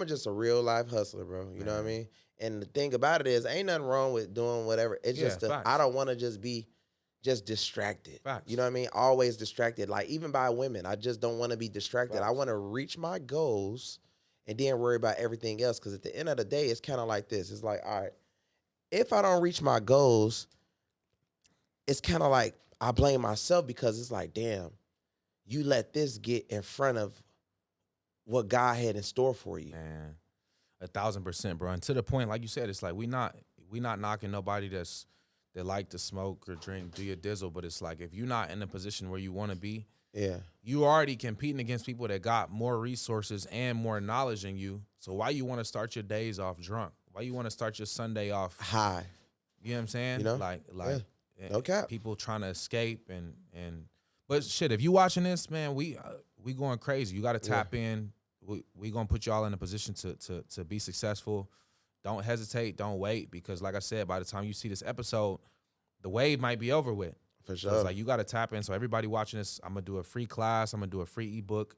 Just a real life hustler, bro. You know what I mean? And the thing about it is, ain't nothing wrong with doing whatever. It's Yeah, just I facts. don't want to just be just distracted. Facts. You know what I mean? Always distracted. Like even by women, I just don't want to be distracted. Facts. I want to reach my goals and then worry about everything else. Because at the end of the day, it's kind of like this. It's like, all right, if I don't reach my goals, it's kind of like I blame myself because it's like, damn, you let this get in front of what God had in store for you. Man, 1,000%, bro. And to the point, like you said, it's like we not knocking nobody that like to smoke or drink, do your dizzle, but it's like if you're not in the position where you want to be, Yeah. you already competing against people that got more resources and more knowledge than you. So why you want to start your days off drunk? Why you want to start your Sunday off High? You know what I'm saying? You know? Like No cap. people trying to escape and but shit, if you watching this, man, we going crazy. You got to tap in. We gonna put y'all in a position to be successful. Don't hesitate. Don't wait, because like I said, by the time you see this episode, the wave might be over with. For So sure. it's like you got to tap in. So everybody watching this, I'm gonna do a free class. I'm gonna do a free ebook.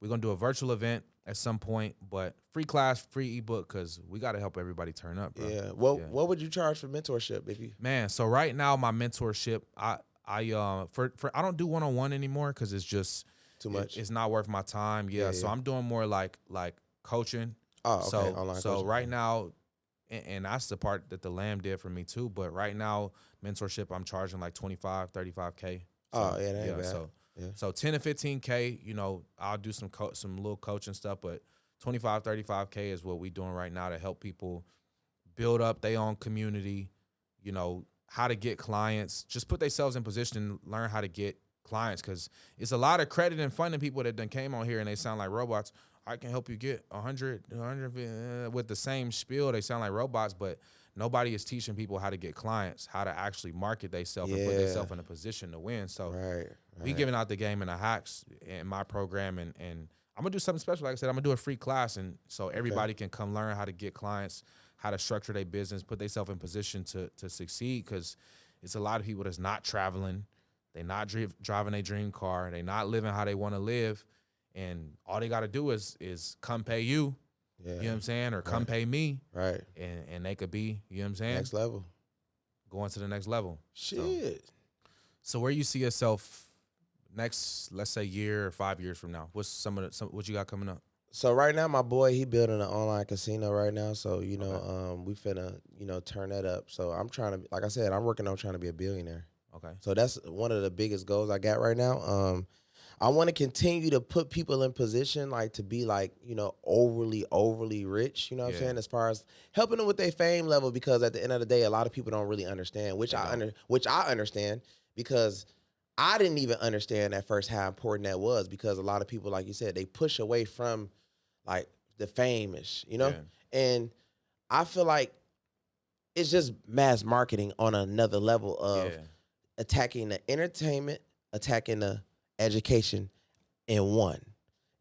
We're gonna do a virtual event at some point, but free class, free ebook, because we got to help everybody turn up, bro. Yeah. What would you charge for mentorship if you? Man, so right now my mentorship, I don't do one-on-one anymore because it's just Too much. It's not worth my time. Yeah, so I'm doing more like coaching. Oh, okay. So Online so coaching. right now, and that's the part that the Lamb did for me too. But right now, mentorship, I'm charging like 25, 35K. Oh, yeah, that ain't bad. So 10 to 15K, I'll do some little coaching stuff, but 25, 35K is what we doing right now to help people build up their own community, how to get clients, just put themselves in position and learn how to get clients, because it's a lot of credit and funding people that done came on here and they sound like robots. I can help you get 100 with the same spiel. They sound like robots, but nobody is teaching people how to get clients, how to actually market themselves and put themselves in a position to win. So we giving out the game in the hacks in my program, and I'm gonna do something special. Like I said, I'm gonna do a free class, and so everybody can come learn how to get clients, how to structure their business, put themselves in position to succeed, because it's a lot of people that's not traveling. They not driving their dream car. They not living how they want to live. And all they got to do is come pay you. Yeah. You know what I'm saying? Or come pay me. Right. And they could be, you know what I'm saying? Next level. Going to the next level. Shit. So where you see yourself next, let's say, year or 5 years from now? What's what you got coming up? So right now, my boy, he building an online casino right now. So, we finna, turn that up. So I'm trying to, like I said, I'm working on trying to be a billionaire. Okay. So that's one of the biggest goals I got right now. I want to continue to put people in position, like, to be like, overly rich, you know what I'm saying? As far as helping them with their fame level, because at the end of the day, a lot of people don't really understand, which I understand, because I didn't even understand at first how important that was, because a lot of people, like you said, they push away from like the famous, and I feel like it's just mass marketing on another level of attacking the entertainment, attacking the education in one.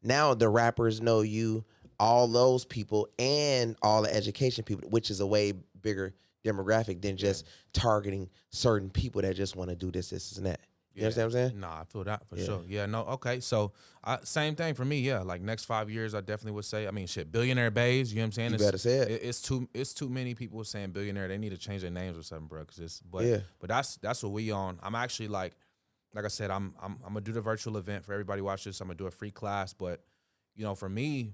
Now the rappers know you, all those people, and all the education people, which is a way bigger demographic than just targeting certain people that just want to do this and that. You understand what I'm saying? Nah, I feel that for sure. Yeah, no, okay. So same thing for me, like next 5 years, I definitely would say, billionaire bays, you know what I'm saying? You better say it. It's too many people saying billionaire. They need to change their names or something, bro. But that's what we on. I'm actually like I said, I'm gonna do the virtual event for everybody watch this. I'm gonna do a free class, but for me,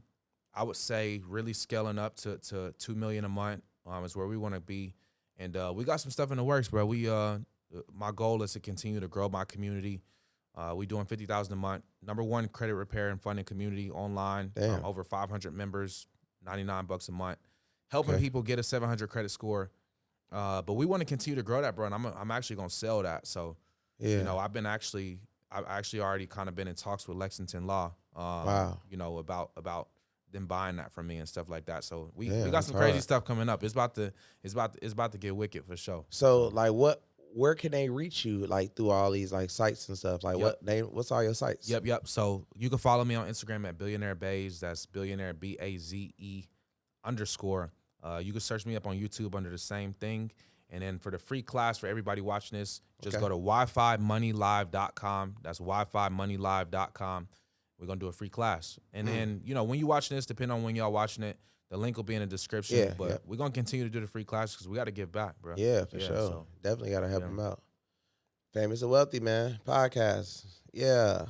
I would say really scaling up to $2 million a month is where we want to be, and we got some stuff in the works, bro. My goal is to continue to grow my community. We doing 50,000 a month. #1 credit repair and funding community online. Over 500 members, $99 a month, helping people get a 700 credit score. But we want to continue to grow that, bro. And I'm actually gonna sell that. So, you know, I've actually already kind of been in talks with Lexington Law. You know, about them buying that from me and stuff like that. So we got some crazy stuff coming up. It's about to get wicked for sure. So like where can they reach you, like through all these like sites and stuff? Like what's all your sites? Yep. So you can follow me on Instagram at Billionaire Baze. That's Billionaire BAZE_. You can search me up on YouTube under the same thing. And then for the free class for everybody watching this, just go to wifimoneylive.com. That's wifimoneylive.com. We're going to do a free class. And then, you know, when you're watching this, depending on when y'all watching it, the link will be in the description. But we're going to continue to do the free class because we got to give back, bro. Yeah, for sure. So, definitely got to help them out. Famous and Wealthy, man. Podcast. Yeah.